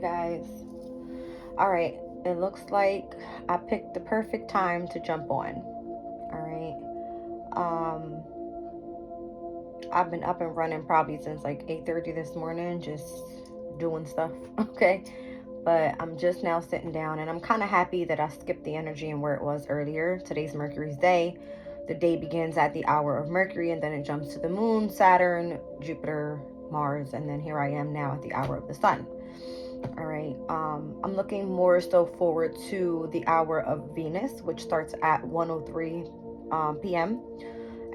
guys. All right, it looks like I picked the perfect time to jump on. All right. I've been up and running probably since like 8:30 this morning, just doing stuff. Okay. But I'm just now sitting down, and I'm kind of happy that I skipped the energy and where it was earlier. Today's Mercury's day. The day begins at the hour of Mercury, and then it jumps to the moon, Saturn, Jupiter, Mars, and then here I am now at the hour of the sun. All right. I'm looking more so forward to the hour of Venus, which starts at 1:03 p.m.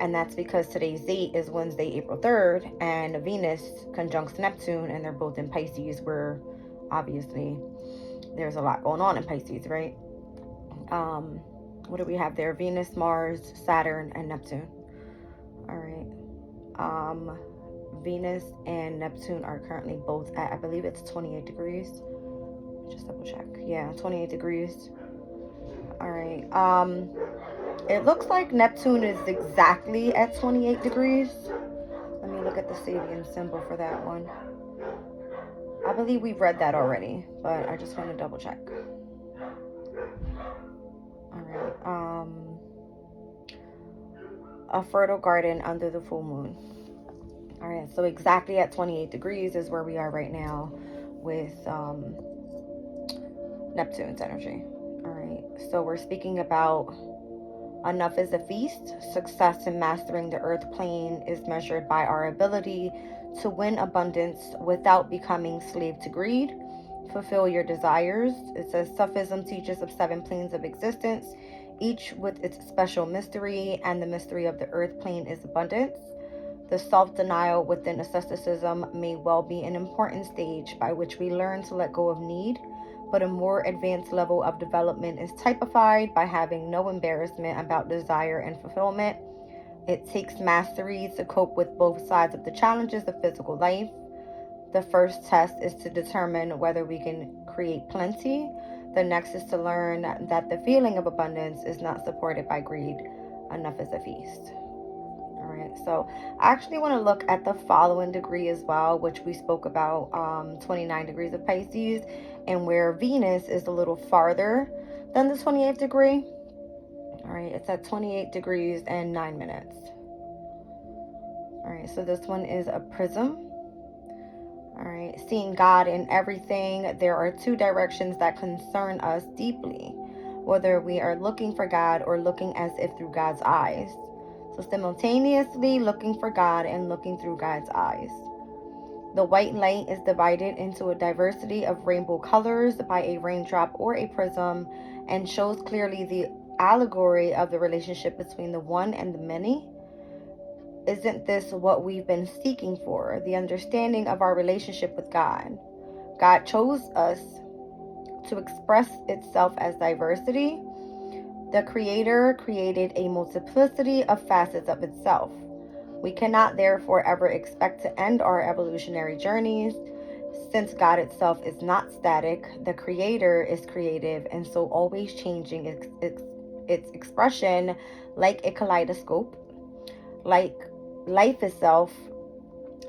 And that's because today's date is Wednesday, April 3rd, and Venus conjuncts Neptune, and they're both in Pisces, where obviously there's a lot going on in Pisces, right? What do we have there? Venus, Mars, Saturn, and Neptune. All right. Venus and Neptune are currently both at, I believe it's 28 degrees. Just double check. Yeah, 28 degrees. All right. It looks like Neptune is exactly at 28 degrees. Let me look at the Sabian symbol for that one. I believe we've read that already, but I just want to double check. All right. A fertile garden under the full moon. All right, so exactly at 28 degrees is where we are right now with Neptune's energy. All right, so we're speaking about enough is a feast. Success in mastering the earth plane is measured by our ability to win abundance without becoming slave to greed. Fulfill your desires. It says Sufism teaches of 7 planes of existence, each with its special mystery, and the mystery of the earth plane is abundance. The self-denial within asceticism may well be an important stage by which we learn to let go of need, but a more advanced level of development is typified by having no embarrassment about desire and fulfillment. It takes mastery to cope with both sides of the challenges of physical life. The first test is to determine whether we can create plenty. The next is to learn that the feeling of abundance is not supported by greed. Enough is a feast. All right, so I actually want to look at the following degree as well, which we spoke about, 29 degrees of Pisces, and where Venus is a little farther than the 28th degree. All right, it's at 28 degrees and 9 minutes. All right, so this one is a prism. All right, seeing God in everything. There are 2 directions that concern us deeply, whether we are looking for God or looking as if through God's eyes. So simultaneously looking for God and looking through God's eyes. The white light is divided into a diversity of rainbow colors by a raindrop or a prism, and shows clearly the allegory of the relationship between the one and the many. Isn't this what we've been seeking for? The understanding of our relationship with God. God chose us to express itself as diversity. The Creator created a multiplicity of facets of itself. We cannot therefore ever expect to end our evolutionary journeys. Since God itself is not static, the Creator is creative and so always changing its expression like a kaleidoscope. Like life itself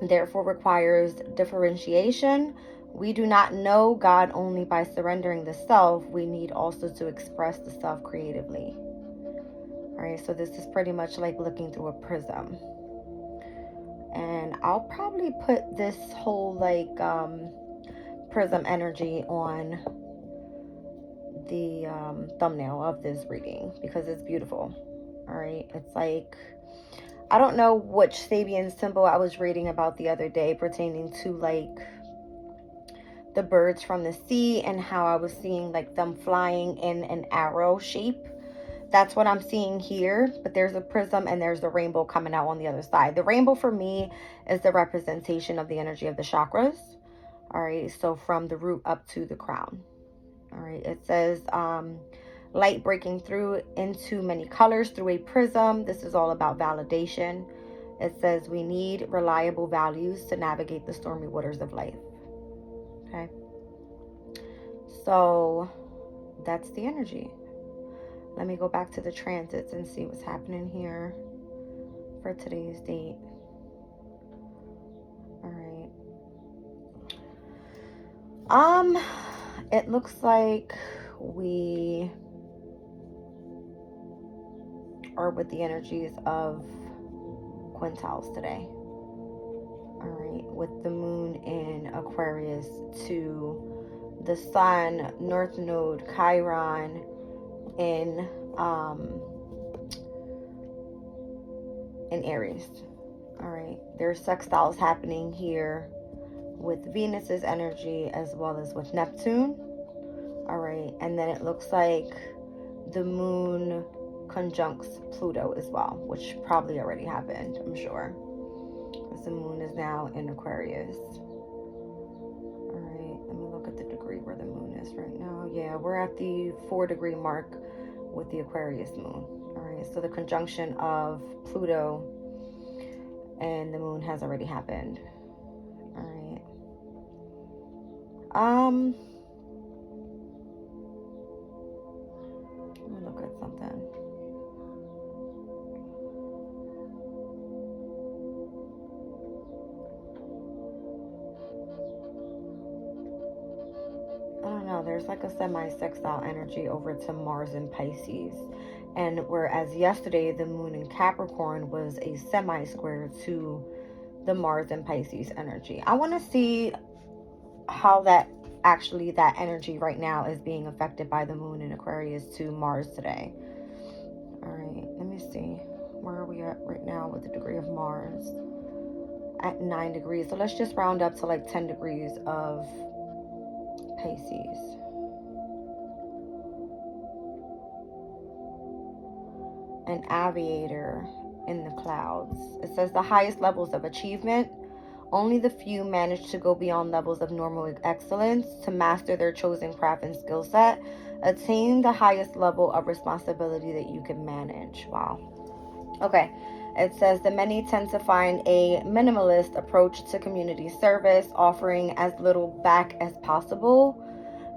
therefore requires differentiation. We do not know God only by surrendering the self. We need also to express the self creatively. All right, so this is pretty much like looking through a prism. And I'll probably put this whole like prism energy on the thumbnail of this reading because it's beautiful. All right, it's like, I don't know which Sabian symbol I was reading about the other day pertaining to like the birds from the sea, and how I was seeing like them flying in an arrow shape. That's what I'm seeing here, but there's a prism and there's the rainbow coming out on the other side. The rainbow for me is the representation of the energy of the chakras. All right, so from the root up to the crown. All right, it says light breaking through into many colors through a prism. This is all about validation. It says we need reliable values to navigate the stormy waters of life. Okay, so that's the energy. Let me go back to the transits and see what's happening here for today's date. All right. Um, it looks like we are with the energies of quintals today. All right, with the moon in Aquarius to the sun, North Node, Chiron in Aries. All right, there's sextiles happening here with Venus's energy as well as with Neptune. All right, and then it looks like the moon conjuncts Pluto as well, which probably already happened, I'm sure, because the moon is now in Aquarius. All right, let me look at the degree where the moon is right now. Yeah, we're at the 4-degree mark with the Aquarius moon. All right, so the conjunction of Pluto and the moon has already happened. All right. Let me look at something. I don't know, there's like a semi-sextile energy over to Mars in Pisces. And whereas yesterday the moon in Capricorn was a semi-square to the Mars and Pisces energy. I want to see how that energy right now is being affected by the moon in Aquarius to Mars today. All right, let me see. Where are we at right now with the degree of Mars? At 9 degrees. So let's just round up to like 10 degrees of Pisces. An aviator in the clouds. It says the highest levels of achievement. Only the few manage to go beyond levels of normal excellence to master their chosen craft and skill set. Attain the highest level of responsibility that you can manage. Wow. Okay. It says the many tend to find a minimalist approach to community service, offering as little back as possible,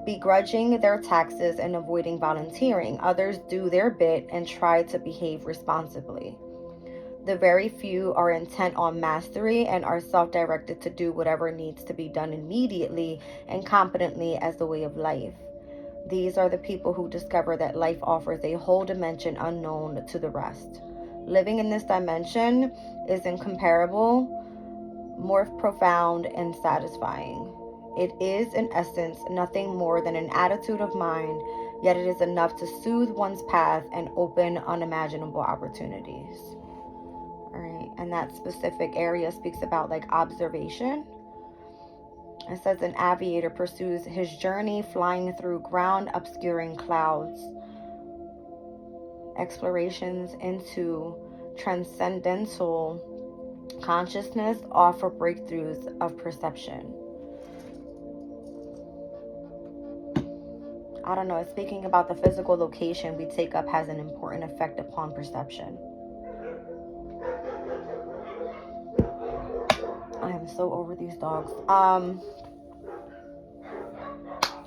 begrudging their taxes and avoiding volunteering. Others do their bit and try to behave responsibly. The very few are intent on mastery and are self-directed to do whatever needs to be done immediately and competently as the way of life. These are the people who discover that life offers a whole dimension unknown to the rest. Living in this dimension is incomparable, more profound, and satisfying. It is, in essence, nothing more than an attitude of mind, yet it is enough to soothe one's path and open unimaginable opportunities. All right, and that specific area speaks about like observation. It says an aviator pursues his journey flying through ground obscuring clouds. Explorations into transcendental consciousness offer breakthroughs of perception. I don't know, it's speaking about the physical location we take up has an important effect upon perception. I am so over these dogs. All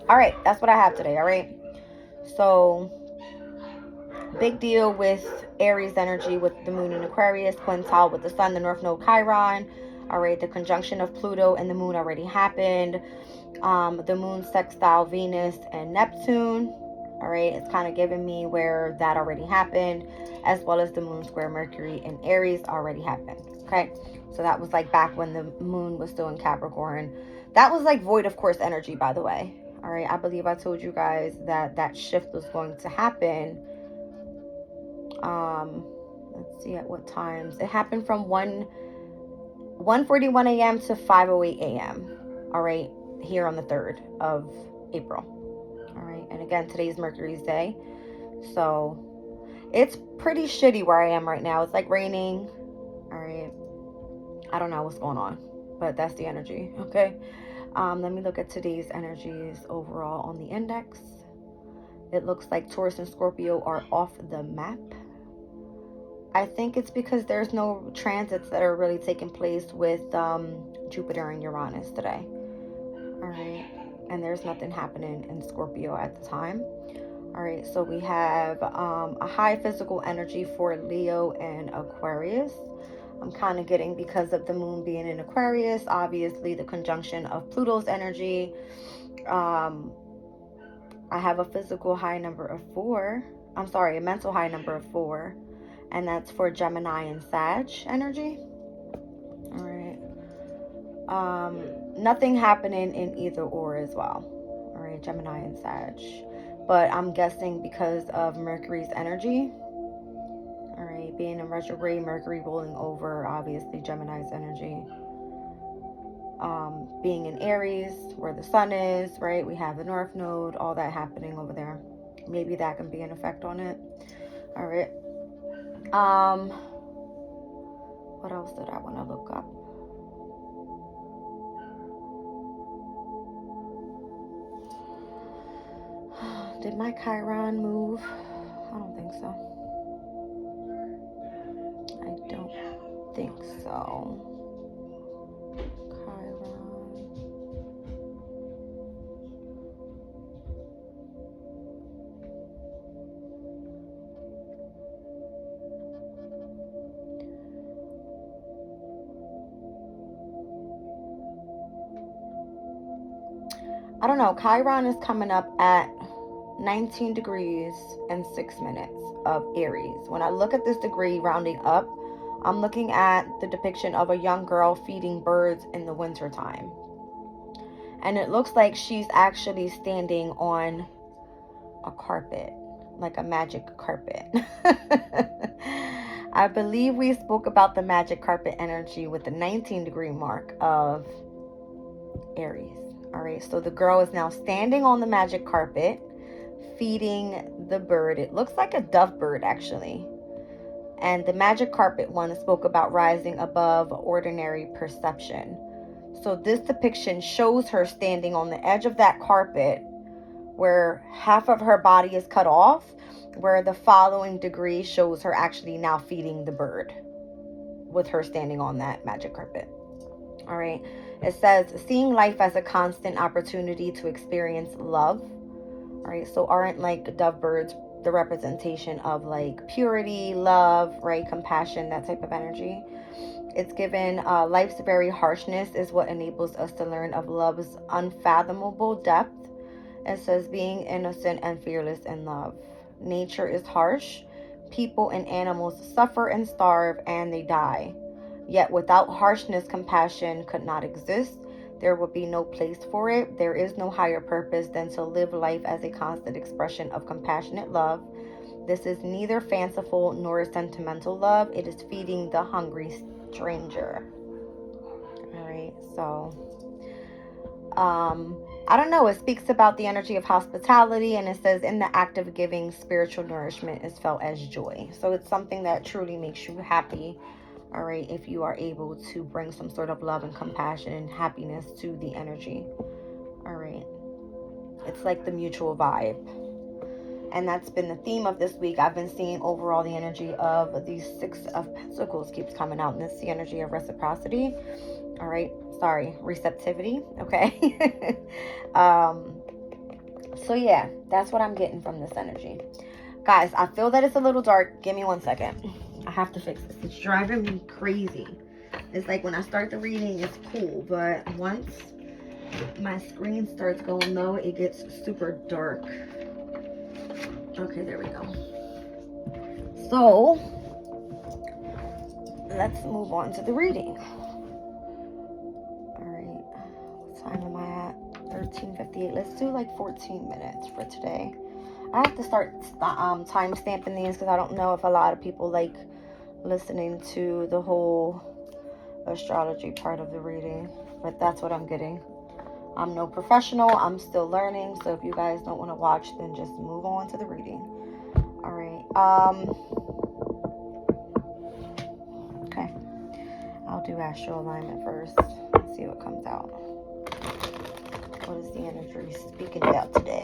right, that's what I have today. All right, so big deal with Aries energy with the moon in Aquarius, quintile with the sun, the North Node, Chiron. All right, the conjunction of Pluto and the moon already happened. The moon sextile Venus and Neptune. All right, it's kind of giving me where that already happened, as well as the moon square Mercury in Aries already happened. Okay, so that was like back when the moon was still in Capricorn. That was like void of course energy, by the way. All right, I believe I told you guys that that shift was going to happen. Let's see at what times. It happened from 1:41 a.m. to 5:08 a.m. All right, here on the 3rd of April. All right, and again, today's Mercury's day. So it's pretty shitty where I am right now. It's like raining. All right, I don't know what's going on, but that's the energy. Okay, let me look at today's energies overall on the index. It looks like Taurus and Scorpio are off the map. I think it's because there's no transits that are really taking place with Jupiter and Uranus today. All right, and there's nothing happening in Scorpio at the time. All right, so we have a high physical energy for Leo and Aquarius. I'm kind of getting, because of the moon being in Aquarius, obviously the conjunction of Pluto's energy, Um, I have a physical high number of 4. I'm sorry, a mental high number of 4. And that's for Gemini and Sag energy. All right. Nothing happening in either or as well. All right, Gemini and Sag. But I'm guessing because of Mercury's energy. All right, being in retrograde, Mercury rolling over, obviously Gemini's energy. Being in Aries, where the sun is, right? We have the North Node, all that happening over there. Maybe that can be an effect on it. All right. What else did I want to look up? Did my Chiron move? I don't think so. I don't think so. I don't know. Chiron is coming up at 19 degrees and 6 minutes of Aries. When I look at this degree rounding up, I'm looking at the depiction of a young girl feeding birds in the wintertime. And it looks like she's actually standing on a carpet, like a magic carpet. I believe we spoke about the magic carpet energy with the 19-degree mark of Aries. All right, so the girl is now standing on the magic carpet, feeding the bird. It looks like a dove bird, actually. And the magic carpet one spoke about rising above ordinary perception. So this depiction shows her standing on the edge of that carpet where half of her body is cut off, where the following degree shows her actually now feeding the bird with her standing on that magic carpet. All right. It says, seeing life as a constant opportunity to experience love. All right. So aren't like dove birds the representation of like purity, love, right? Compassion, that type of energy. It's given life's very harshness is what enables us to learn of love's unfathomable depth. It says being innocent and fearless in love. Nature is harsh. People and animals suffer and starve and they die. Yet without harshness, compassion could not exist. There would be no place for it. There is no higher purpose than to live life as a constant expression of compassionate love. This is neither fanciful nor sentimental love. It is feeding the hungry stranger. All right, so I don't know, it speaks about the energy of hospitality, and it says in the act of giving, spiritual nourishment is felt as joy. So it's something that truly makes you happy. All right, if you are able to bring some sort of love and compassion and happiness to the energy. All right, it's like the mutual vibe. And that's been the theme of this week. I've been seeing overall the energy of the 6 of Pentacles keeps coming out, and this is the energy of reciprocity. All right, sorry, receptivity. Okay. So yeah, that's what I'm getting from this energy. Guys, I feel that it's a little dark. Give me 1 second. I have to fix this. It's driving me crazy. It's like when I start the reading, it's cool, but once my screen starts going low, it gets super dark. Okay, there we go. So let's move on to the reading. All right, what time am I at? 13:58. Let's do like 14 minutes for today. I have to start time stamping these because I don't know if a lot of people like listening to the whole astrology part of the reading, but that's what I'm getting. I'm no professional. I'm still learning. So if you guys don't want to watch, then just move on to the reading. All right. Okay. I'll do astral alignment first. Let's see what comes out. What is the energy speaking about today?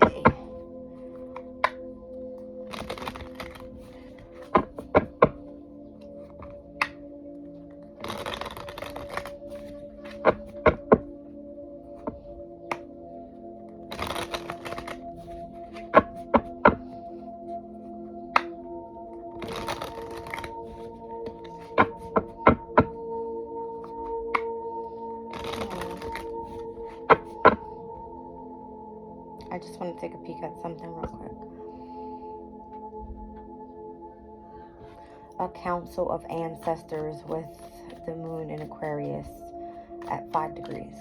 I just want to take a peek at something real quick. A council of ancestors with the moon in Aquarius at 5 degrees,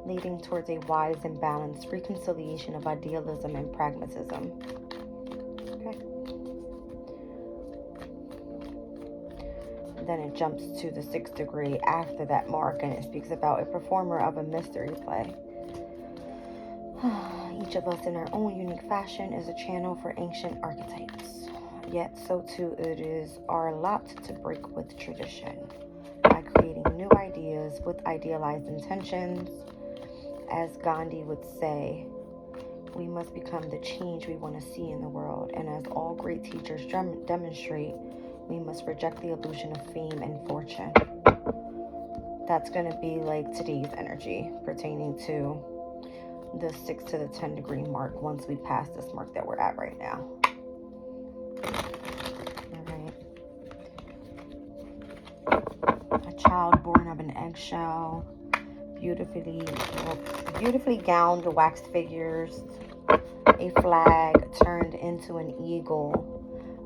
leading towards a wise and balanced reconciliation of idealism and pragmatism. Okay. Then it jumps to the 6th degree after that mark, and it speaks about a performer of a mystery play. Each of us in our own unique fashion is a channel for ancient archetypes. Yet so too it is our lot to break with tradition by creating new ideas with idealized intentions. As Gandhi would say, we must become the change we want to see in the world. And as all great teachers demonstrate, we must reject the illusion of fame and fortune. That's going to be like today's energy pertaining to the 6 to the 10 degree mark once we pass this mark that we're at right now. All right. A child born of an eggshell, beautifully gowned waxed figures, a flag turned into an eagle,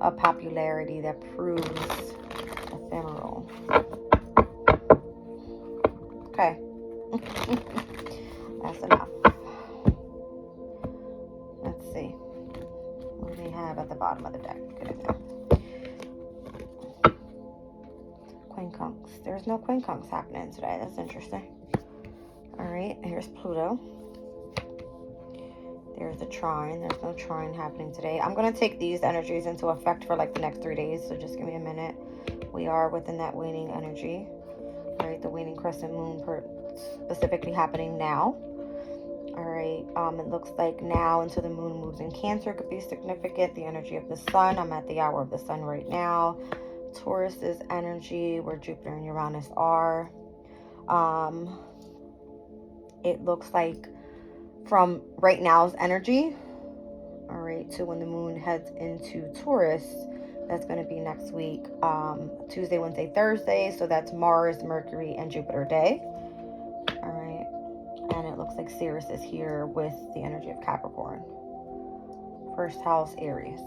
a popularity that proves ephemeral. Okay. That's enough. Let's see. What do they have at the bottom of the deck? Get in there. Quincunx. There's no quincunx happening today. That's interesting. Alright, here's Pluto. There's a trine. There's no trine happening today. I'm going to take these energies into effect for like the next 3 days, so just give me a minute. We are within that waning energy. Alright, the waning crescent moon specifically happening now. Alright, it looks like now until the moon moves in Cancer could be significant. The energy of the sun. I'm at the hour of the sun right now. Taurus's energy, where Jupiter and Uranus are. It looks like from right now's energy, all right, to when the moon heads into Taurus, that's going to be next week, Tuesday, Wednesday, Thursday. So that's Mars, Mercury, and Jupiter day. All right. And it looks like Ceres is here with the energy of Capricorn. First house, Aries.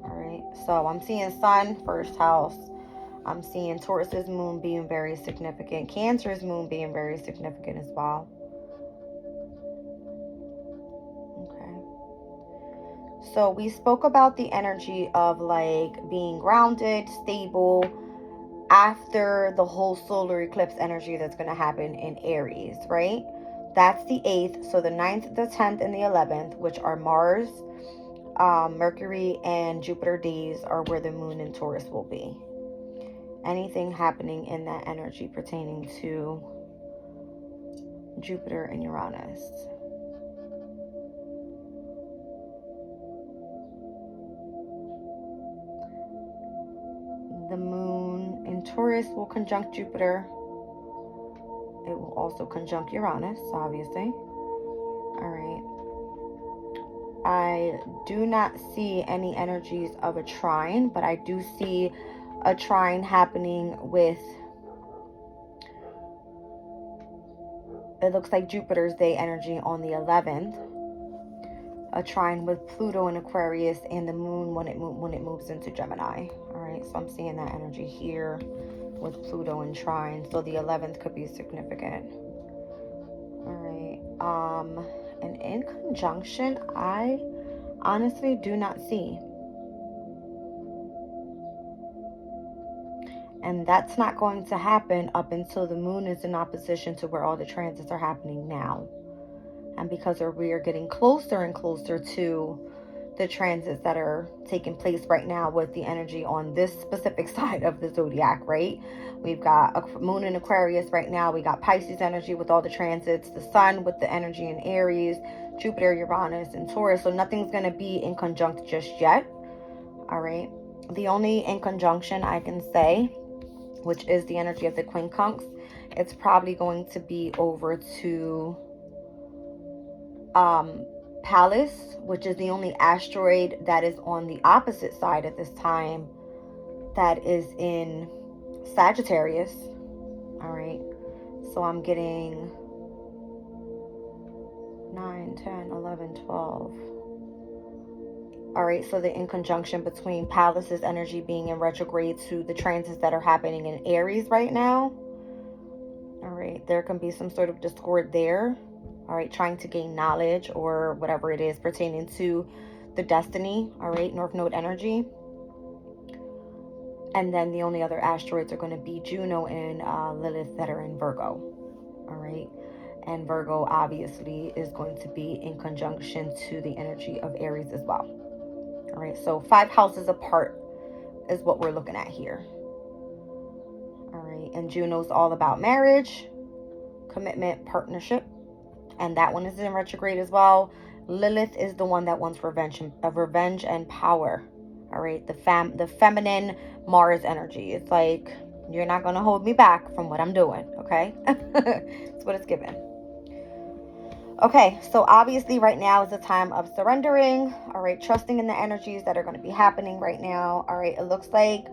All right. So I'm seeing Sun, first house. I'm seeing Taurus's moon being very significant. Cancer's moon being very significant as well. Okay. So we spoke about the energy of like being grounded, stable, after the whole solar eclipse energy that's going to happen in Aries, right? That's the 8th. So the 9th, the 10th, and the 11th, which are Mars, Mercury, and Jupiter days, are where the moon in Taurus will be. Anything happening in that energy pertaining to Jupiter and Uranus. The moon in Taurus will conjunct Jupiter. It will also conjunct Uranus, obviously. All right. I do not see any energies of a trine, but I do see a trine happening with, it looks like Jupiter's day energy on the 11th. A trine with Pluto in Aquarius and the moon when it moves into Gemini. All right, so I'm seeing that energy here with Pluto and trine. So the 11th could be significant. All right. And in conjunction, I honestly do not see. And that's not going to happen up until the moon is in opposition to where all the transits are happening now. And because we are getting closer and closer to the transits that are taking place right now with the energy on this specific side of the zodiac, right? We've got a moon in Aquarius right now. We got Pisces energy with all the transits, the sun with the energy in Aries, Jupiter, Uranus, and Taurus. So nothing's going to be in conjunct just yet. All right. The only in conjunction I can say, which is the energy of the quincunx, it's probably going to be over to Pallas, which is the only asteroid that is on the opposite side at this time, that is in Sagittarius. All right. So I'm getting 9, 10, 11, 12. All right, so the in conjunction between Pallas's energy being in retrograde to the transits that are happening in Aries right now. All right, there can be some sort of discord there. All right, trying to gain knowledge or whatever it is pertaining to the destiny. All right, North Node energy. And then the only other asteroids are going to be Juno and Lilith that are in Virgo. All right. And Virgo obviously is going to be in conjunction to the energy of Aries as well. All right. So 5 houses apart is what we're looking at here. All right. And Juno's all about marriage, commitment, partnership. And that one is in retrograde as well. Lilith is the one that wants revenge and power. All right, the feminine Mars energy. It's like, you're not going to hold me back from what I'm doing, okay? That's what it's given. Okay, so obviously right now is a time of surrendering, all right, trusting in the energies that are going to be happening right now. All right, it looks like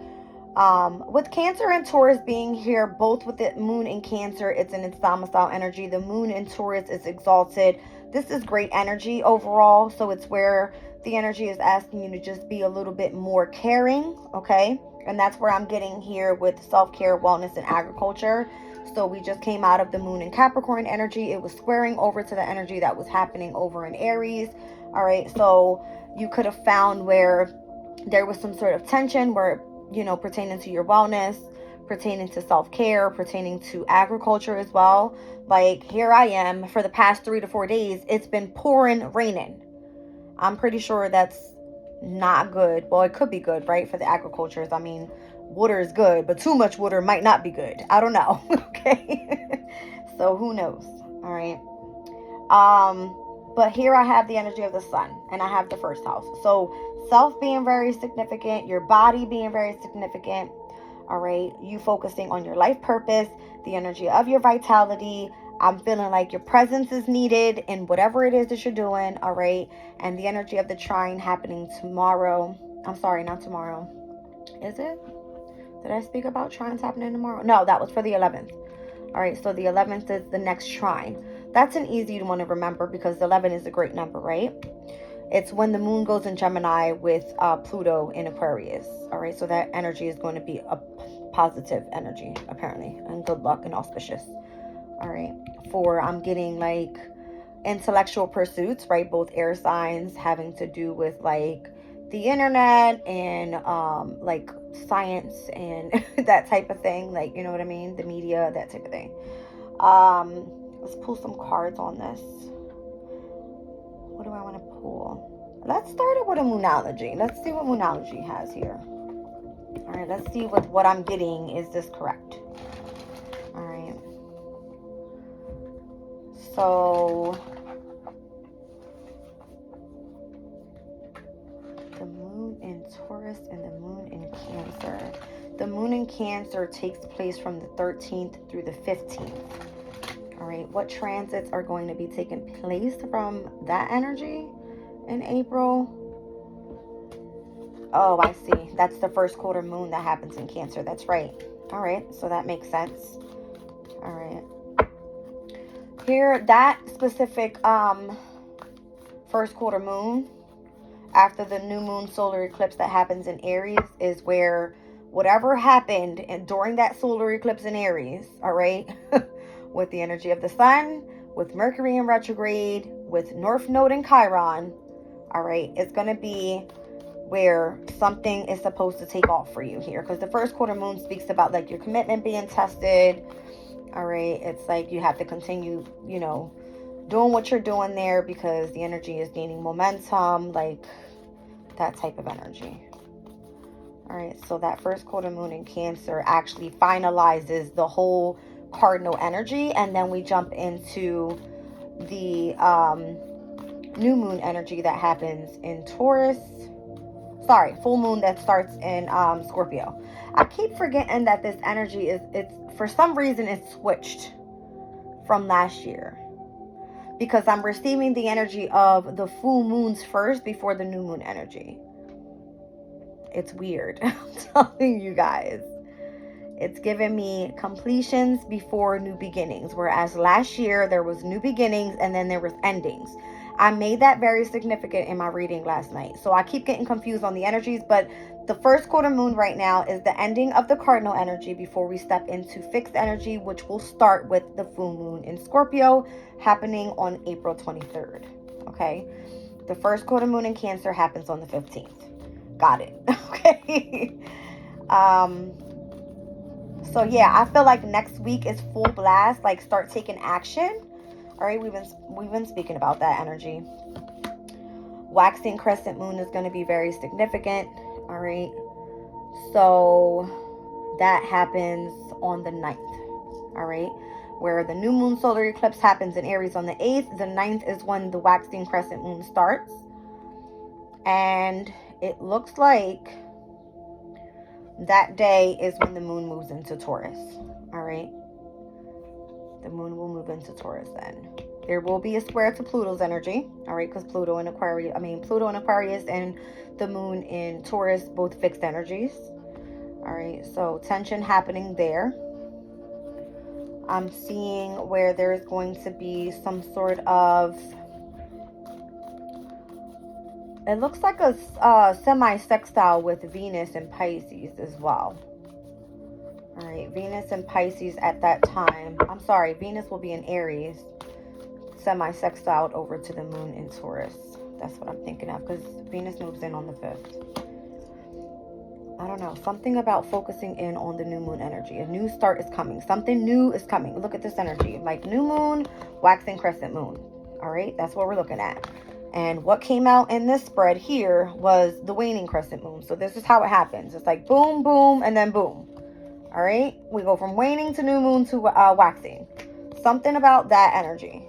with Cancer and Taurus being here, both with the moon in Cancer, it's in its domicile energy. The moon in Taurus is exalted. This is great energy overall, so it's where the energy is asking you to just be a little bit more caring, okay? And that's where I'm getting here with self-care, wellness, and agriculture. So we just came out of the moon in Capricorn energy. It was squaring over to the energy that was happening over in Aries. All right, so you could have found where there was some sort of tension where, you know, pertaining to your wellness, pertaining to self-care, pertaining to agriculture as well. Like, here I am for the past 3 to 4 days. It's been pouring, raining. I'm pretty sure that's not good. Well, it could be good, right, for the agricultures. I mean, water is good, but too much water might not be good. I don't know. Okay. So who knows? All right. But here I have the energy of the sun, and I have the first house. So self being very significant, your body being very significant. All right. You focusing on your life purpose, the energy of your vitality. I'm feeling like your presence is needed in whatever it is that you're doing. All right. And the energy of the trine happening tomorrow. I'm sorry, not tomorrow. Is it? Did I speak about trines happening tomorrow? No, that was for the 11th. All right. So the 11th is the next trine. That's an easy one to remember because 11 is a great number, right? It's when the moon goes in Gemini with Pluto in Aquarius. All right. So that energy is going to be a positive energy, apparently, and good luck and auspicious. All right. I'm getting like intellectual pursuits, right? Both air signs having to do with like the internet and like science and that type of thing. Like, you know what I mean? The media, that type of thing. Let's pull some cards on this. What do I want to pull? Let's start it with a Moonology. Let's see what Moonology has here. All right. Let's see what I'm getting. Is this correct? All right. So the moon in Taurus and the moon in Cancer. The moon in Cancer takes place from the 13th through the 15th. All right, what transits are going to be taking place from that energy in April? Oh, I see. That's the first quarter moon that happens in Cancer. That's right. All right, so that makes sense. All right. Here, that specific first quarter moon, after the new moon solar eclipse that happens in Aries, is where whatever happened during that solar eclipse in Aries, all right, with the energy of the sun, with Mercury in retrograde, with North Node and Chiron, all right, it's going to be where something is supposed to take off for you here. Because the first quarter moon speaks about like your commitment being tested. All right, it's like you have to continue, you know, doing what you're doing there because the energy is gaining momentum, like that type of energy. All right, so that first quarter moon in Cancer actually finalizes the whole cardinal energy, and then we jump into the new moon energy that happens in Taurus. Sorry, full moon that starts in Scorpio. I keep forgetting that this energy it's for some reason it's switched from last year because I'm receiving the energy of the full moons first before the new moon energy. It's weird. I'm telling you guys. It's given me completions before new beginnings, whereas last year there was new beginnings and then there was endings. I made that very significant in my reading last night. So I keep getting confused on the energies, but the first quarter moon right now is the ending of the cardinal energy before we step into fixed energy, which will start with the full moon in Scorpio happening on April 23rd. Okay. The first quarter moon in Cancer happens on the 15th. Got it. Okay. So yeah, I feel like next week is full blast, like start taking action. All right, we've been speaking about that energy. Waxing crescent moon is going to be very significant. All right. So that happens on the 9th. All right. Where the new moon solar eclipse happens in Aries on the 8th. The 9th is when the waxing crescent moon starts. And it looks like that day is when the moon moves into Taurus. All right. The moon will move into Taurus then. There will be a square to Pluto's energy. All right. Because Pluto in Aquarius and the moon in Taurus, both fixed energies. All right. So tension happening there. I'm seeing where there's going to be some sort of, it looks like a semi-sextile with Venus and Pisces as well. All right, Venus and Pisces at that time. I'm sorry, Venus will be in Aries, semi-sextiled over to the moon in Taurus. That's what I'm thinking of, because Venus moves in on the 5th. I don't know, something about focusing in on the new moon energy. A new start is coming. Something new is coming. Look at this energy, like new moon, waxing crescent moon. All right, that's what we're looking at. And what came out in this spread here was the waning crescent moon. So this is how it happens. It's like boom, boom, and then boom. All right, we go from waning to new moon to waxing. Something about that energy.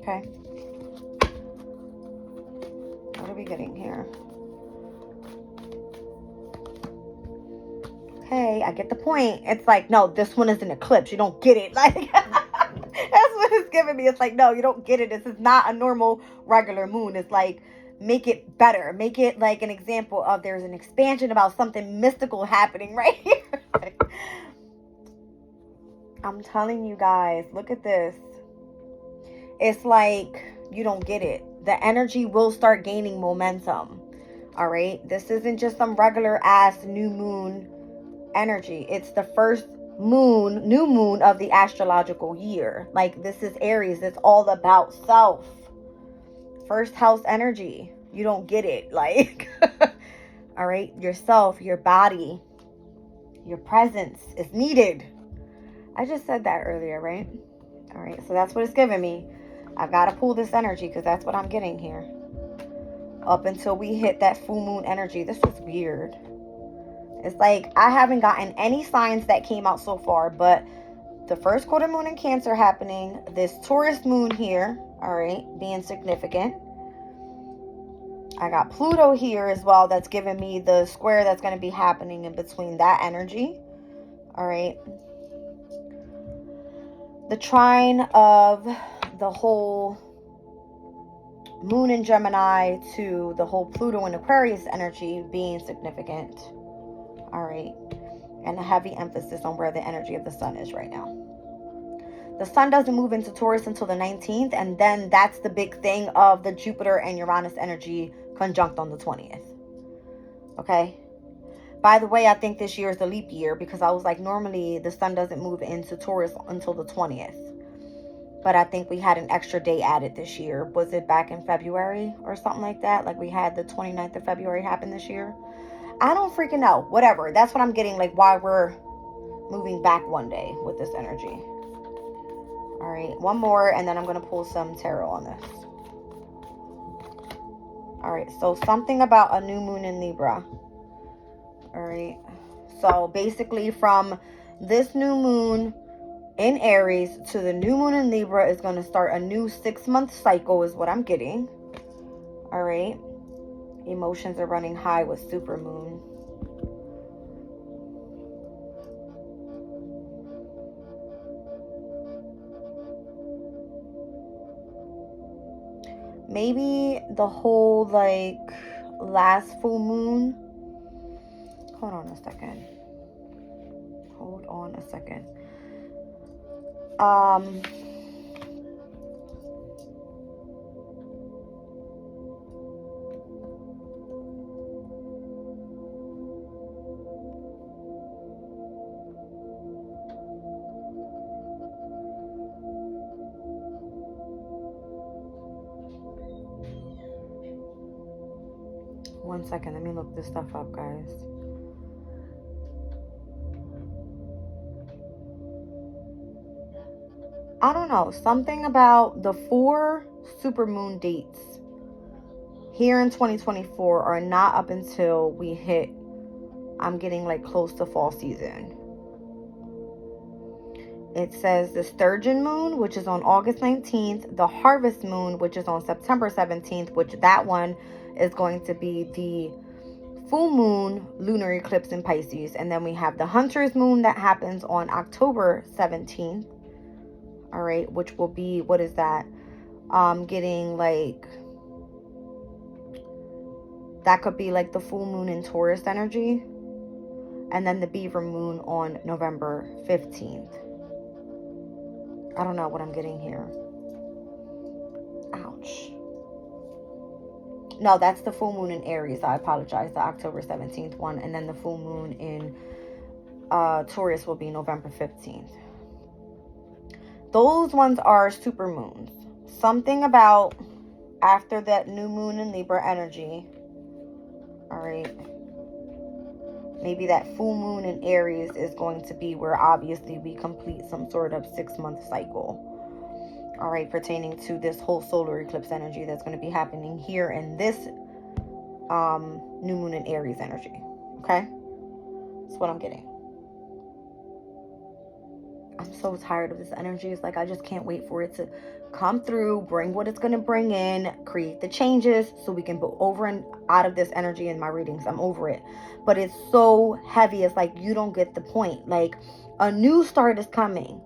Okay. What are we getting here? Okay, I get the point. It's like, no, this one is an eclipse. You don't get it. Like, that's what it's giving me. It's like, no, you don't get it. This is not a normal regular moon. It's like, make it better. Make it like an example of there's an expansion about something mystical happening right here. I'm telling you guys, look at this. It's like, you don't get it. The energy will start gaining momentum. All right. This isn't just some regular ass new moon energy. It's the first new moon of the astrological year. Like, this is Aries. It's all about self. First house energy. You don't get it. Like, all right, yourself, your body, your presence is needed. I just said that earlier, right? All right, so that's what it's giving me. I gotta pull this energy because that's what I'm getting here. Up until we hit that full moon energy. This is weird. It's like I haven't gotten any signs that came out so far, but the first quarter moon in Cancer happening, this Taurus moon here, all right, being significant. I got Pluto here as well. That's giving me the square that's going to be happening in between that energy. All right. The trine of the whole moon in Gemini to the whole Pluto and Aquarius energy being significant. All right. And a heavy emphasis on where the energy of the sun is right now. The sun doesn't move into Taurus until the 19th. And then that's the big thing of the Jupiter and Uranus energy conjunct on the 20th. Okay. By the way, I think this year is the leap year because I was like, normally the sun doesn't move into Taurus until the 20th. But I think we had an extra day added this year. Was it back in February or something like that? Like we had the 29th of February happen this year. I don't freaking know. Whatever. That's what I'm getting, like why we're moving back one day with this energy. All right. One more and then I'm going to pull some tarot on this. All right. So something about a new moon in Libra. All right. So basically from this new moon in Aries to the new moon in Libra is going to start a new 6-month cycle is what I'm getting. All right. Emotions are running high with super moon. Maybe the whole like last full moon. Hold on a second. One second, let me look this stuff up, guys. I don't know, something about the 4 supermoon dates here in 2024 are not up until we hit, I'm getting like close to fall season. It says the Sturgeon moon, which is on August 19th, the Harvest moon, which is on September 17th, which that one is going to be the full moon lunar eclipse in Pisces. And then we have the Hunter's moon that happens on October 17th. All right, which will be, what is that? Getting like, that could be like the full moon in Taurus energy. And then the Beaver moon on November 15th. I don't know what I'm getting here. Ouch. No, that's the full moon in Aries. I apologize. The October 17th one. And then the full moon in Taurus will be November 15th. Those ones are super moons. Something about after that new moon in Libra energy. All right. Maybe that full moon in Aries is going to be where obviously we complete some sort of 6-month cycle. All right, pertaining to this whole solar eclipse energy that's going to be happening here in this new moon in Aries energy. Okay? That's what I'm getting. I'm so tired of this energy. It's like I just can't wait for it to come through, bring what it's going to bring in, create the changes so we can go over and out of this energy in my readings. I'm over it. But it's so heavy. It's like you don't get the point. Like a new start is coming.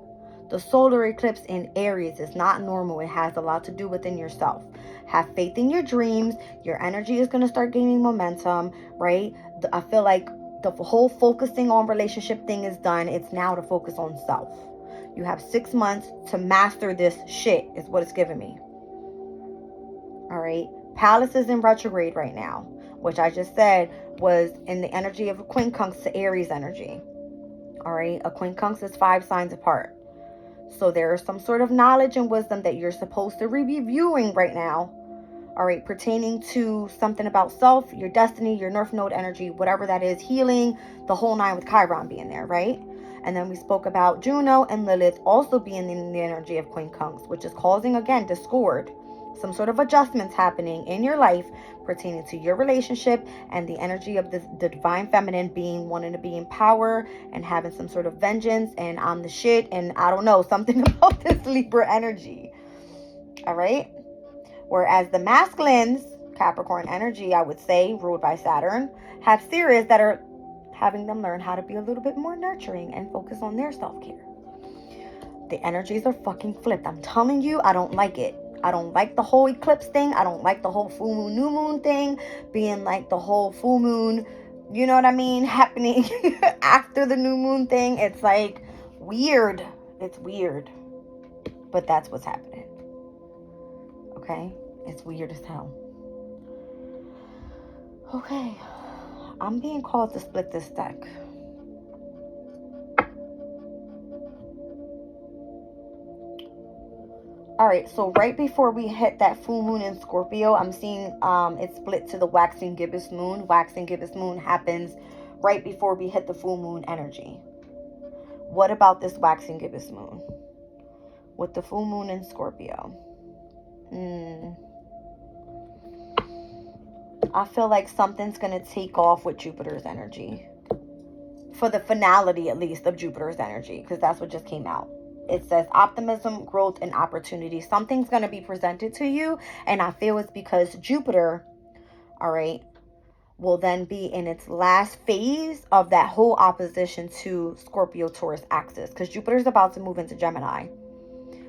The solar eclipse in Aries is not normal. It has a lot to do within yourself. Have faith in your dreams. Your energy is going to start gaining momentum, right? I feel like the whole focusing on relationship thing is done. It's now to focus on self. You have 6 months to master this shit is what it's giving me. All right. Pallas is in retrograde right now, which I just said was in the energy of a quincunx to Aries energy. All right. A quincunx is 5 signs apart. So there is some sort of knowledge and wisdom that you're supposed to be reviewing right now. All right, pertaining to something about self, your destiny, your North Node energy, whatever that is, healing, the whole 9 with Chiron being there, right? And then we spoke about Juno and Lilith also being in the energy of quincunx, which is causing, again, discord. Some sort of adjustments happening in your life pertaining to your relationship and the energy of the divine feminine being wanting to be in power and having some sort of vengeance and I'm the shit and I don't know, something about this Libra energy. All right. Whereas the masculines, Capricorn energy, I would say, ruled by Saturn, have Sirius that are having them learn how to be a little bit more nurturing and focus on their self-care. The energies are fucking flipped. I'm telling you, I don't like it. I don't like the whole eclipse thing. I don't like the whole full moon, new moon thing being like the whole full moon, you know what I mean, happening after the new moon thing. It's like weird. It's weird. But that's what's happening. Okay? It's weird as hell. Okay. I'm being called to split this deck. All right, so right before we hit that full moon in Scorpio, I'm seeing it split to the waxing gibbous moon. Waxing gibbous moon happens right before we hit the full moon energy. What about this waxing gibbous moon with the full moon in Scorpio? I feel like something's going to take off with Jupiter's energy. For the finality, at least, of Jupiter's energy, because that's what just came out. It says optimism, growth, and opportunity. Something's going to be presented to you. And I feel it's because Jupiter, all right, will then be in its last phase of that whole opposition to Scorpio-Taurus axis. Because Jupiter's about to move into Gemini.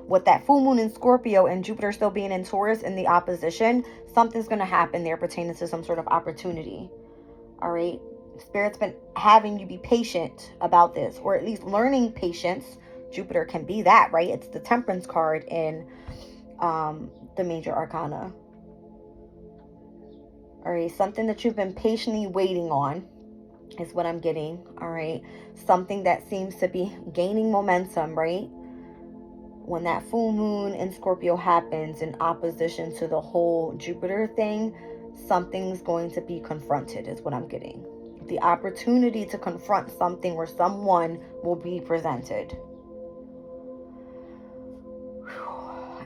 With that full moon in Scorpio and Jupiter still being in Taurus in the opposition, something's going to happen there pertaining to some sort of opportunity. All right. Spirit's been having you be patient about this, or at least learning patience. Jupiter can be that, right? It's the Temperance card in the major arcana. All right, something that you've been patiently waiting on is what I'm getting. All right, something that seems to be gaining momentum, right? When that full moon in Scorpio happens in opposition to the whole Jupiter thing, something's going to be confronted, is what I'm getting. The opportunity to confront something or someone will be presented.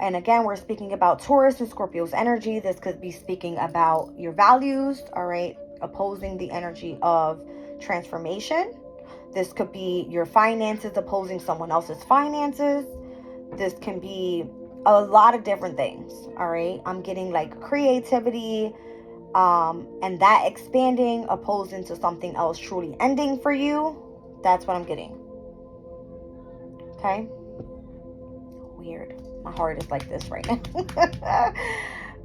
And again, we're speaking about Taurus and Scorpio's energy. This could be speaking about your values, all right, opposing the energy of transformation. This could be your finances opposing someone else's finances. This can be a lot of different things, all right? I'm getting like creativity, and that expanding opposing to something else truly ending for you. That's what I'm getting. Okay? Weird. My heart is like this right now.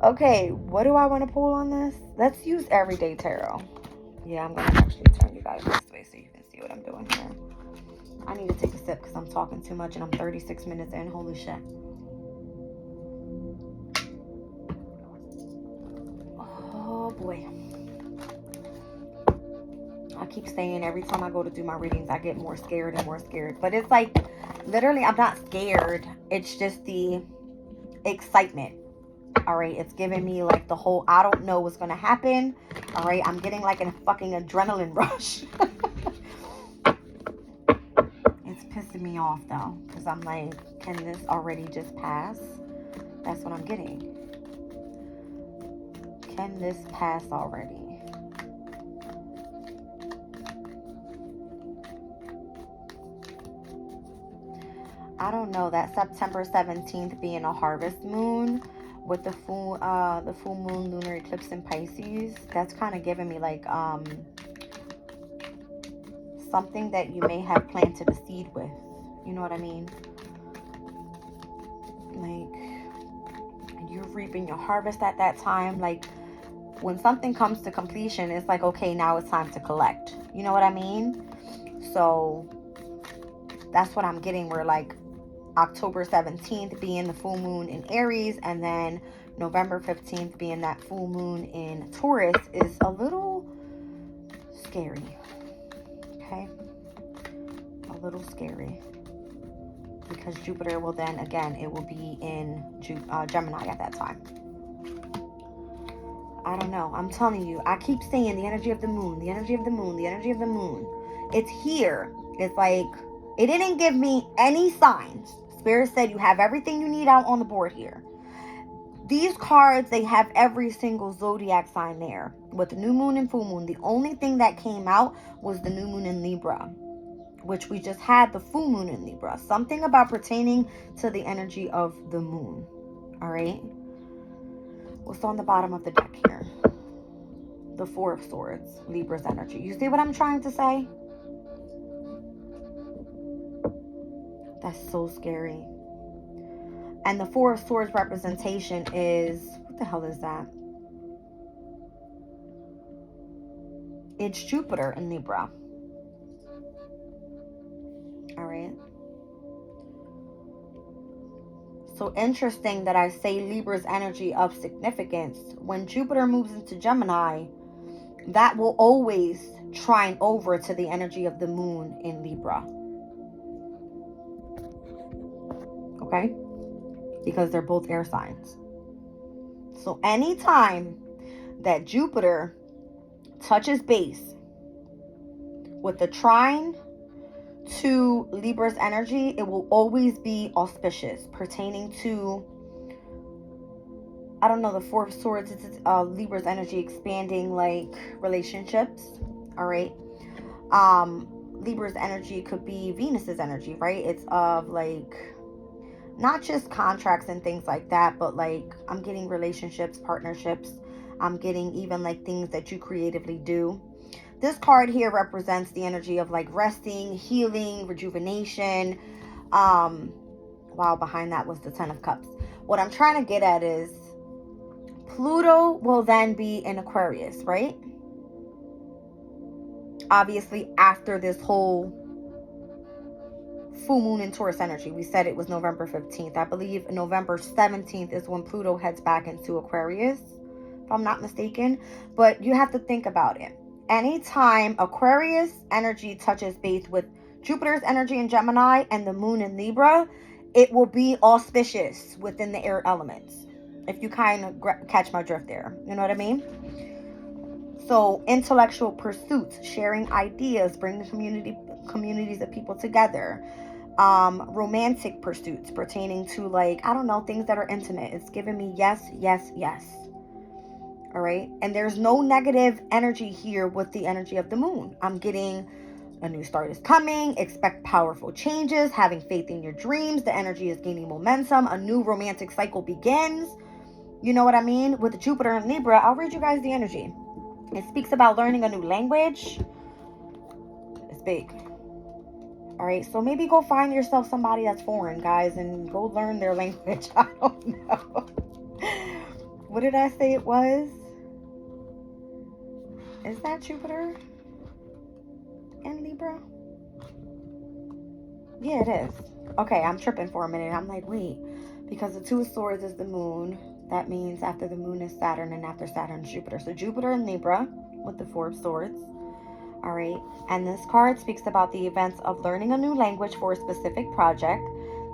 Okay, what do I want to pull on this? Let's use Everyday Tarot. Yeah, I'm going to actually turn you guys this way so you can see what I'm doing here. I need to take a sip because I'm talking too much and I'm 36 minutes in. Holy shit. Oh boy. I keep saying every time I go to do my readings, I get more scared and more scared. But it's like, literally, I'm not scared. It's just the excitement. All right, it's giving me like the whole, I don't know what's going to happen. All right, I'm getting like a fucking adrenaline rush. It's pissing me off though, because I'm like, can this already just pass? That's what I'm getting. Can this pass already? I don't know, that September 17th being a harvest moon with the full moon lunar eclipse in Pisces, that's kind of giving me like something that you may have planted a seed with. You know what I mean? Like, you're reaping your harvest at that time. Like, when something comes to completion, it's like, okay, now it's time to collect. You know what I mean? So that's what I'm getting, where like October 17th being the full moon in Aries, and then November 15th being that full moon in Taurus is a little scary. Okay? A little scary. Because Jupiter will then, again, it will be in Gemini at that time. I don't know. I'm telling you, I keep saying the energy of the moon, the energy of the moon, the energy of the moon. It's here. It's like, it didn't give me any signs. Spirit said you have everything you need out on the board here. These cards, they have every single zodiac sign there with the new moon and full moon. The only thing that came out was the new moon in Libra, which we just had the full moon in Libra. Something about pertaining to the energy of the moon. All right. What's on the bottom of the deck here? The Four of Swords, Libra's energy. You see what I'm trying to say? That's so scary. And the Four of Swords representation is, what the hell is that? It's Jupiter in Libra. All right. So interesting that I say Libra's energy of significance. When Jupiter moves into Gemini, that will always trine over to the energy of the moon in Libra. Okay? Because they're both air signs. So anytime that Jupiter touches base with the trine to Libra's energy, it will always be auspicious, pertaining to, I don't know, the Four of Swords. It's Libra's energy expanding like relationships. All right. Libra's energy could be Venus's energy, right? It's of like not just contracts and things like that, but like I'm getting relationships, partnerships. I'm getting even like things that you creatively do. This card here represents the energy of like resting, healing, rejuvenation. Wow, behind that was the Ten of Cups. What I'm trying to get at is Pluto will then be in Aquarius, right? obviously after this whole full moon in Taurus energy. We said it was November 15th. I believe November 17th is when Pluto heads back into Aquarius, if I'm not mistaken. But you have to think about it. Anytime Aquarius energy touches base with Jupiter's energy in Gemini and the moon in Libra, it will be auspicious within the air elements. If you kind of catch my drift there. You know what I mean? So intellectual pursuits, sharing ideas, bringing communities of people together. Romantic pursuits pertaining to, like, I don't know, things that are intimate. It's giving me yes, yes, yes. All right. And there's no negative energy here with the energy of the moon. I'm getting a new start is coming. Expect powerful changes. Having faith in your dreams. The energy is gaining momentum. A new romantic cycle begins. You know what I mean? With Jupiter and Libra, I'll read you guys the energy. It speaks about learning a new language. It's big. All right. So maybe go find yourself somebody that's foreign, guys, and go learn their language. I don't know. What did I say it was? Is that Jupiter and Libra? Yeah, it is. Okay, I'm tripping for a minute. I'm like, wait, because the Two of Swords is the moon. That means after the moon is Saturn, and after Saturn is Jupiter. So Jupiter and Libra with the Four of Swords. All right. And this card speaks about the events of learning a new language for a specific project,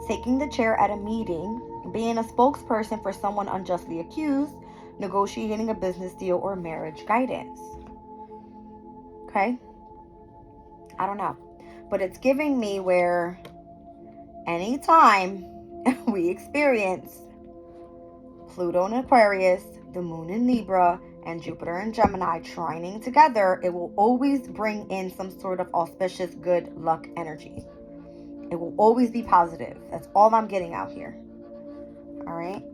taking the chair at a meeting, being a spokesperson for someone unjustly accused, negotiating a business deal, or marriage guidance. Okay? I don't know. But it's giving me where anytime we experience Pluto in Aquarius, the moon in Libra, and Jupiter and Gemini trining together, it will always bring in some sort of auspicious good luck energy. It will always be positive. That's all I'm getting out here. All right.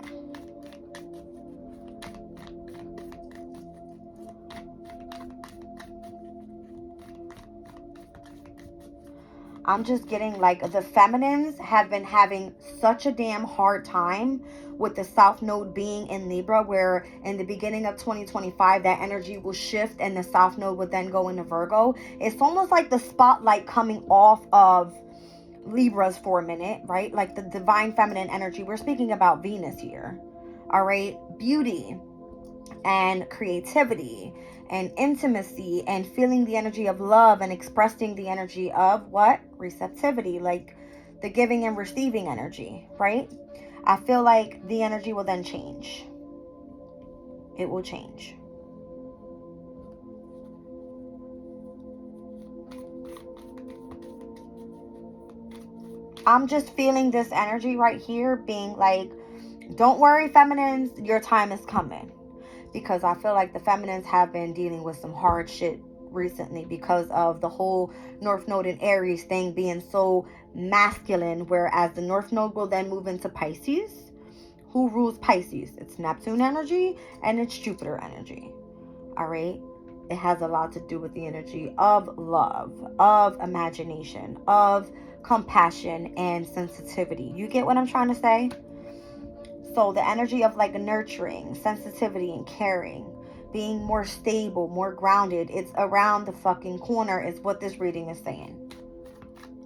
I'm just getting like the feminines have been having such a damn hard time with the South Node being in Libra, where in the beginning of 2025, that energy will shift and the South Node would then go into Virgo. It's almost like the spotlight coming off of Libras for a minute, right? Like the divine feminine energy. We're speaking about Venus here. All right. Beauty and creativity and intimacy and feeling the energy of love and expressing the energy of what? Receptivity, like the giving and receiving energy, right? I feel like the energy will then change. It will change. I'm just feeling this energy right here being like, don't worry, feminines, your time is coming. Because I feel like the feminines have been dealing with some hard shit recently because of the whole North Node in Aries thing being so masculine, whereas the North Node will then move into Pisces. Who rules Pisces? It's Neptune energy and it's Jupiter energy. All right. It has a lot to do with the energy of love, of imagination, of compassion and sensitivity. You get what I'm trying to say? So the energy of like nurturing, sensitivity, and caring, being more stable, more grounded, it's around the fucking corner is what this reading is saying.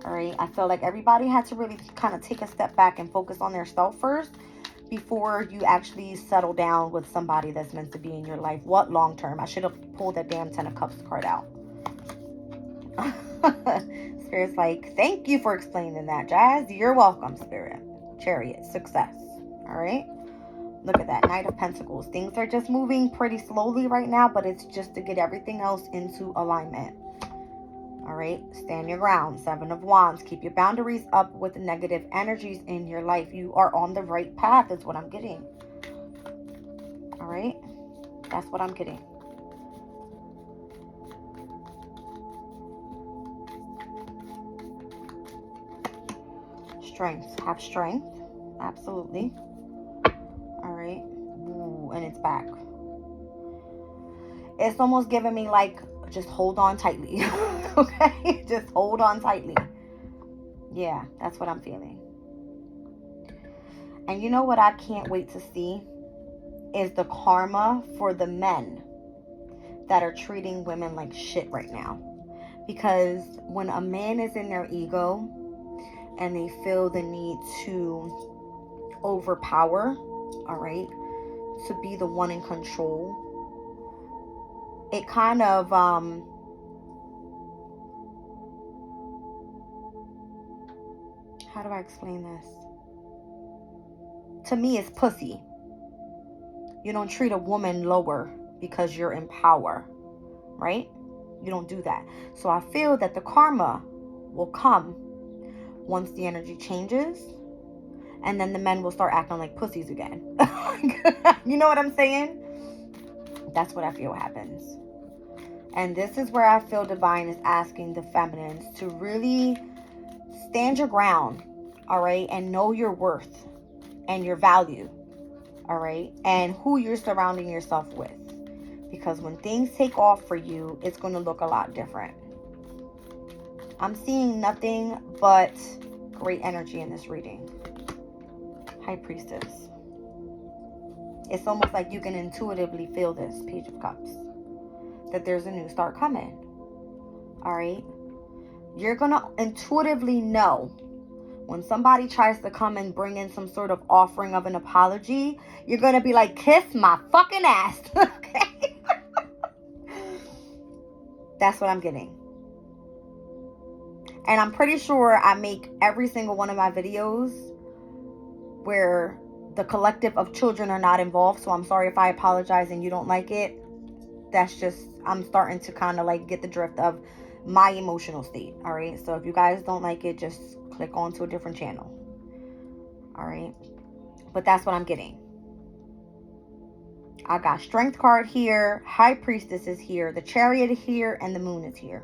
All right. I feel like everybody had to really kind of take a step back and focus on their self first before you actually settle down with somebody that's meant to be in your life. What long term? I should have pulled that damn Ten of Cups card out. Spirit's like, thank you for explaining that, Jazz. You're welcome, Spirit. Chariot, success. All right. Look at that. Knight of Pentacles. Things are just moving pretty slowly right now, but it's just to get everything else into alignment. All right. Stand your ground. Seven of Wands. Keep your boundaries up with negative energies in your life. You are on the right path is what I'm getting. All right. That's what I'm getting. Strength. Have strength. Absolutely. All right. Ooh, and it's back. It's almost giving me like, just hold on tightly. Okay? Just hold on tightly. Yeah, that's what I'm feeling. And you know what I can't wait to see? Is the karma for the men that are treating women like shit right now. Because when a man is in their ego and they feel the need to overpower, all right, to be the one in control, it kind of how do I explain this? To me, it's pussy. You don't treat a woman lower because you're in power, right? You don't do that. So I feel that the karma will come once the energy changes, and then the men will start acting like pussies again. You know what I'm saying? That's what I feel happens. And this is where I feel divine is asking the feminines to really stand your ground, all right, and know your worth and your value, all right, and who you're surrounding yourself with. Because when things take off for you, it's going to look a lot different. I'm seeing nothing but great energy in this reading. High Priestess. It's almost like you can intuitively feel this, Page of Cups, that there's a new start coming. All right? You're going to intuitively know when somebody tries to come and bring in some sort of offering of an apology. You're going to be like, kiss my fucking ass. Okay? That's what I'm getting. And I'm pretty sure I make every single one of my videos where the collective of children are not involved. So I'm sorry if I apologize and you don't like it. That's just, I'm starting to kind of like get the drift of my emotional state. All right. So if you guys don't like it, just click on to a different channel. All right. But that's what I'm getting. I got Strength card here. High Priestess is here. The Chariot here. And the Moon is here.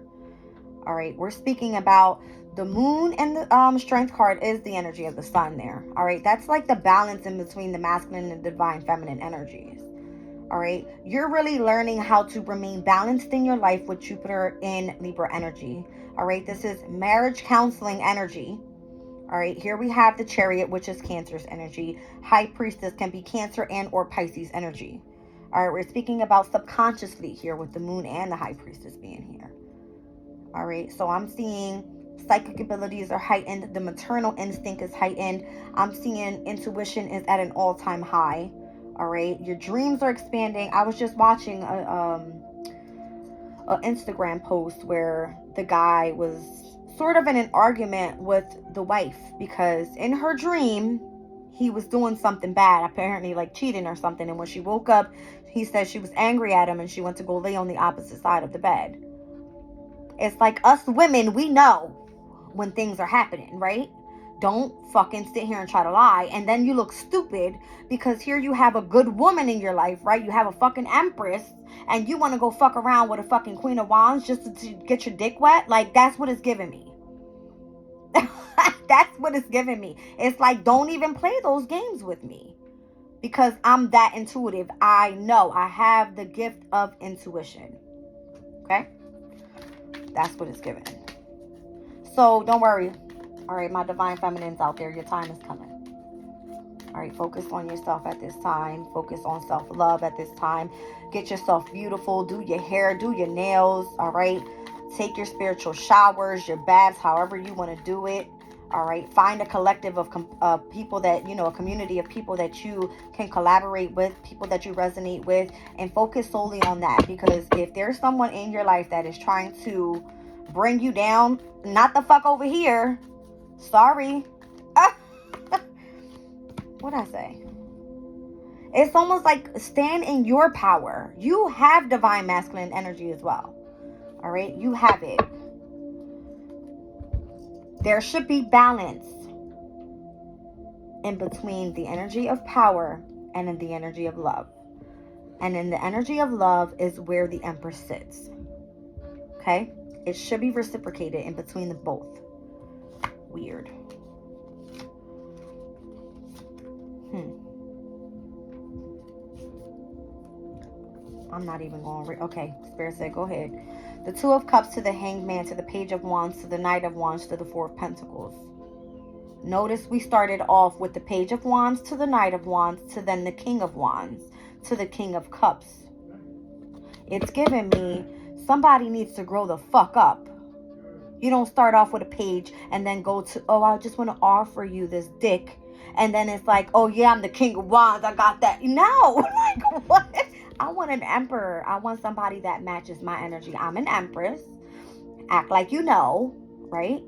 All right. We're speaking about the Moon, and the Strength card is the energy of the sun there. All right. That's like the balance in between the masculine and divine feminine energies. All right. You're really learning how to remain balanced in your life with Jupiter in Libra energy. All right. This is marriage counseling energy. All right. Here we have the Chariot, which is Cancer's energy. High Priestess can be Cancer and or Pisces energy. All right. We're speaking about subconsciously here with the Moon and the High Priestess being here. All right. So I'm seeing psychic abilities are heightened. The maternal instinct is heightened. I'm seeing intuition is at an all-time high. All right. Your dreams are expanding. I was just watching a Instagram post where the guy was sort of in an argument with the wife because in her dream, he was doing something bad, apparently like cheating or something. And when she woke up, he said she was angry at him and she went to go lay on the opposite side of the bed. It's like us women, we know when things are happening, right? Don't fucking sit here and try to lie. And then you look stupid because here you have a good woman in your life, right? You have a fucking empress and you want to go fuck around with a fucking Queen of Wands just to get your dick wet. Like, that's what it's giving me. That's what it's giving me. It's like, don't even play those games with me because I'm that intuitive. I know I have the gift of intuition. Okay? That's what it's giving. So don't worry. All right, my divine feminines out there, your time is coming. All right, focus on yourself at this time. Focus on self-love at this time. Get yourself beautiful. Do your hair, do your nails. All right, take your spiritual showers, your baths, however you want to do it. All right, find a collective of people that, you know, a community of people that you can collaborate with, people that you resonate with, and focus solely on that. Because if there's someone in your life that is trying to bring you down, not the fuck over here. Sorry. What'd I say? It's almost like stand in your power. You have divine masculine energy as well. All right, you have it. There should be balance in between the energy of power and in the energy of love. And in the energy of love is where the Empress sits. Okay? It should be reciprocated in between the both. Weird. I'm not even going to okay, Spirit said, go ahead. The Two of Cups to the Hanged Man, to the Page of Wands, to the Knight of Wands, to the Four of Pentacles. Notice we started off with the Page of Wands to the Knight of Wands, to then the King of Wands, to the King of Cups. It's giving me somebody needs to grow the fuck up. You don't start off with a page and then go to, oh, I just want to offer you this dick. And then it's like, oh yeah, I'm the king of wands. I got that. No, like what? I want an emperor. I want somebody that matches my energy. I'm an empress. Act like you know, right?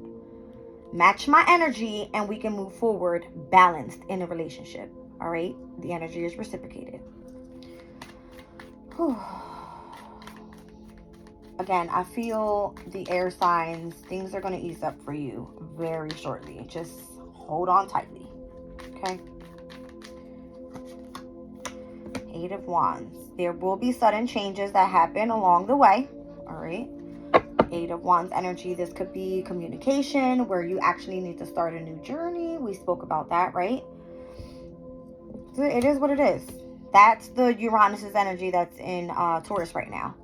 Match my energy and we can move forward balanced in a relationship. All right? The energy is reciprocated. Whew. Again, I feel the air signs, things are going to ease up for you very shortly. Just hold on tightly. Okay? 8 of Wands. There will be sudden changes that happen along the way. All right? 8 of Wands energy. This could be communication where you actually need to start a new journey. We spoke about that, right? So it is what it is. That's the Uranus's energy that's in Taurus right now.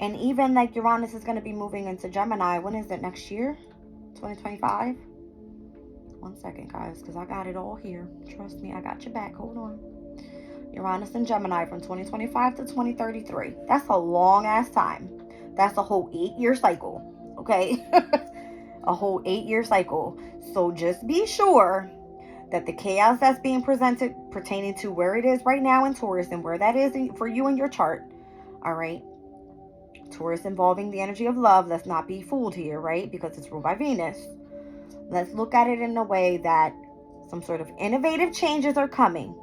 And even like Uranus is going to be moving into Gemini. When is it? Next year? 2025? 1 second, guys, because I got it all here. Trust me, I got your back. Hold on. Uranus and Gemini from 2025 to 2033. That's a long ass time. That's a whole 8-year cycle. Okay? A whole 8-year cycle. So just be sure that the chaos that's being presented pertaining to where it is right now in Taurus and where that is for you in your chart. All right? Taurus involving the energy of love. Let's not be fooled here, right? Because it's ruled by Venus. Let's look at it in a way that some sort of innovative changes are coming.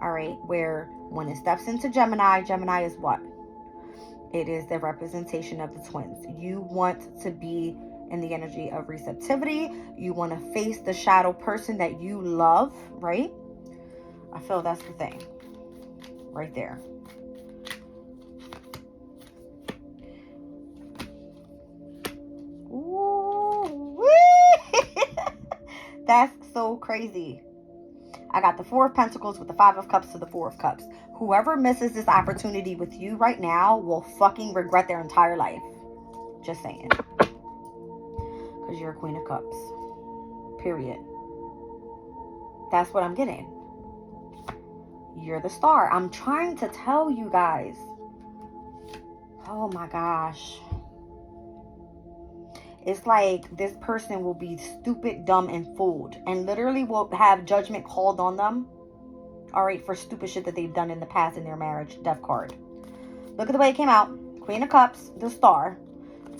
All right? Where when it steps into Gemini, Gemini is what? It is the representation of the twins. You want to be in the energy of receptivity. You want to face the shadow person that you love, right? I feel that's the thing. Right there. That's so crazy. I got the 4 of Pentacles with the 5 of Cups to the 4 of Cups. Whoever misses this opportunity with you right now will fucking regret their entire life. Just saying. Because you're a Queen of Cups. Period. That's what I'm getting. You're the star. I'm trying to tell you guys. Oh my gosh. It's like this person will be stupid, dumb, and fooled. And literally will have judgment called on them. Alright, for stupid shit that they've done in the past in their marriage. Death card. Look at the way it came out. Queen of Cups, the star.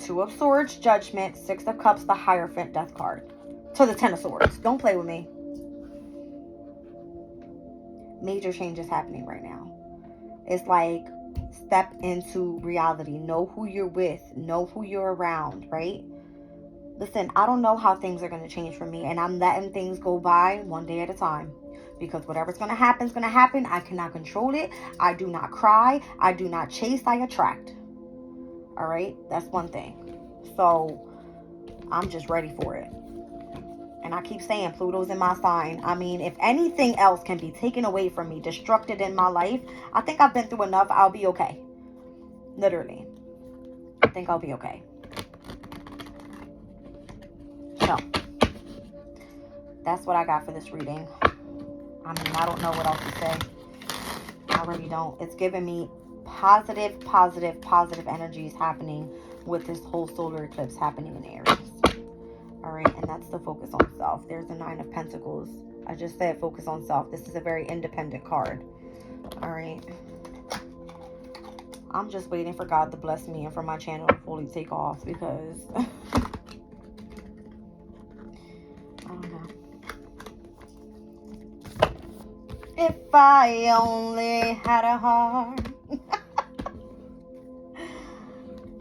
2 of Swords, Judgment. 6 of Cups, the Hierophant, Death card. To the 10 of Swords. Don't play with me. Major changes happening right now. It's like step into reality. Know who you're with. Know who you're around, right? Listen, I don't know how things are going to change for me, and I'm letting things go by one day at a time. Because whatever's going to happen is going to happen. I cannot control it. I do not cry. I do not chase. I attract. All right? That's one thing. So, I'm just ready for it. And I keep saying Pluto's in my sign. I mean, if anything else can be taken away from me, destructed in my life, I think I've been through enough. I'll be okay. Literally. I think I'll be okay. So, that's what I got for this reading. I mean, I don't know what else to say. I really don't. It's giving me positive energies happening with this whole solar eclipse happening in Aries. All right, and that's the focus on self. There's the 9 of Pentacles. I just said focus on self. This is a very independent card. All right. I'm just waiting for God to bless me and for my channel to fully take off because... I don't know. If I only had a heart.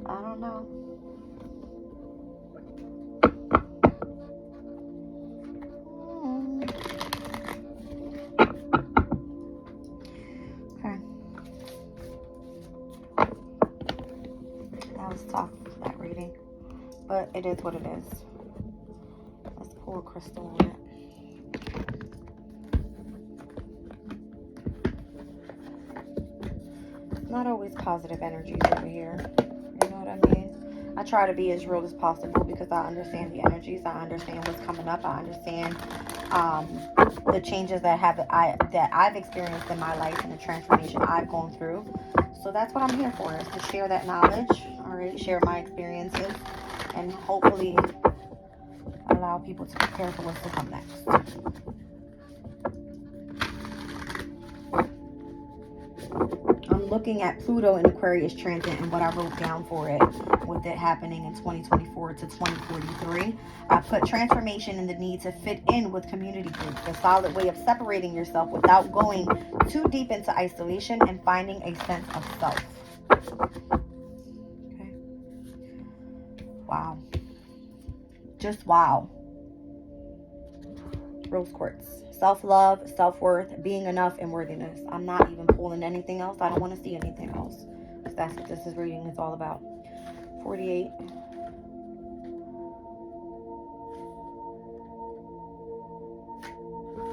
I don't know. Okay. That was tough, that reading. But it is what it is. Let's pull a crystal on it. Not always positive energies over here. You know what I mean? I try to be as real as possible because I understand the energies. I understand what's coming up. I understand the changes that I've experienced in my life and the transformation I've gone through. So that's what I'm here for, is to share that knowledge. All right, share my experiences and hopefully allow people to prepare for what's to come next. I'm looking at Pluto in Aquarius transit and what I wrote down for it, with it happening in 2024 to 2043. I put transformation in the need to fit in with community groups, a solid way of separating yourself without going too deep into isolation and finding a sense of self. Okay. Wow. Just wow. Rose quartz. Self-love, self-worth, being enough, and worthiness. I'm not even pulling anything else. I don't want to see anything else. That's what this is reading is all about. 48.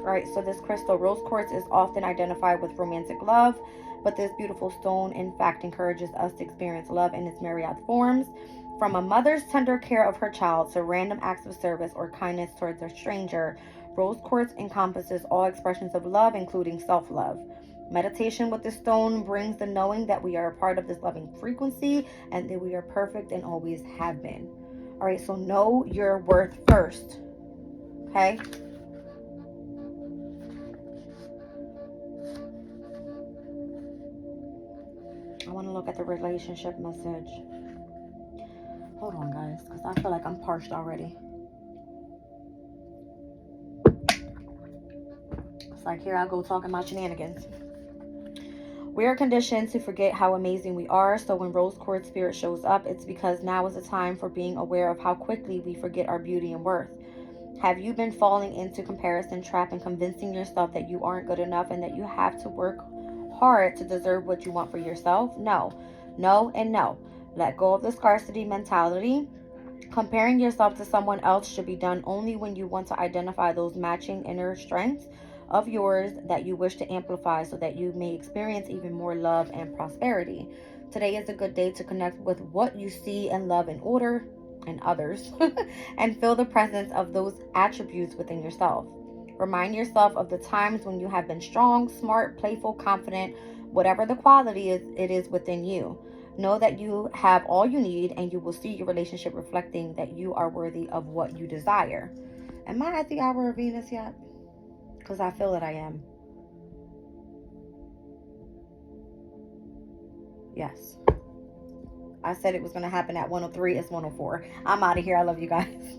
Alright, so this crystal, rose quartz, is often identified with romantic love, but this beautiful stone, in fact, encourages us to experience love in its myriad forms. From a mother's tender care of her child to random acts of service or kindness towards a stranger, rose quartz encompasses all expressions of love, including self-love. Meditation with the stone brings the knowing that we are a part of this loving frequency and that we are perfect and always have been. All right, so know your worth first. Okay? I want to look at the relationship message. Hold on, guys, because I feel like I'm parched already. It's like, here I go talking my shenanigans. We are conditioned to forget how amazing we are, so when rose quartz spirit shows up, it's because now is the time for being aware of how quickly we forget our beauty and worth. Have you been falling into comparison trap and convincing yourself that you aren't good enough and that you have to work hard to deserve what you want for yourself? No, no, and no. Let go of the scarcity mentality. Comparing yourself to someone else should be done only when you want to identify those matching inner strengths of yours that you wish to amplify so that you may experience even more love and prosperity. Today is a good day to connect with what you see and love in order and others and feel the presence of those attributes within yourself. Remind yourself of the times when you have been strong, smart, playful, confident, whatever the quality is, it is within you. Know that you have all you need, and you will see your relationship reflecting that you are worthy of what you desire. Am I at the hour of Venus yet? Because I feel that I am. Yes. I said it was going to happen at 103. It's 104. I'm out of here. I love you guys.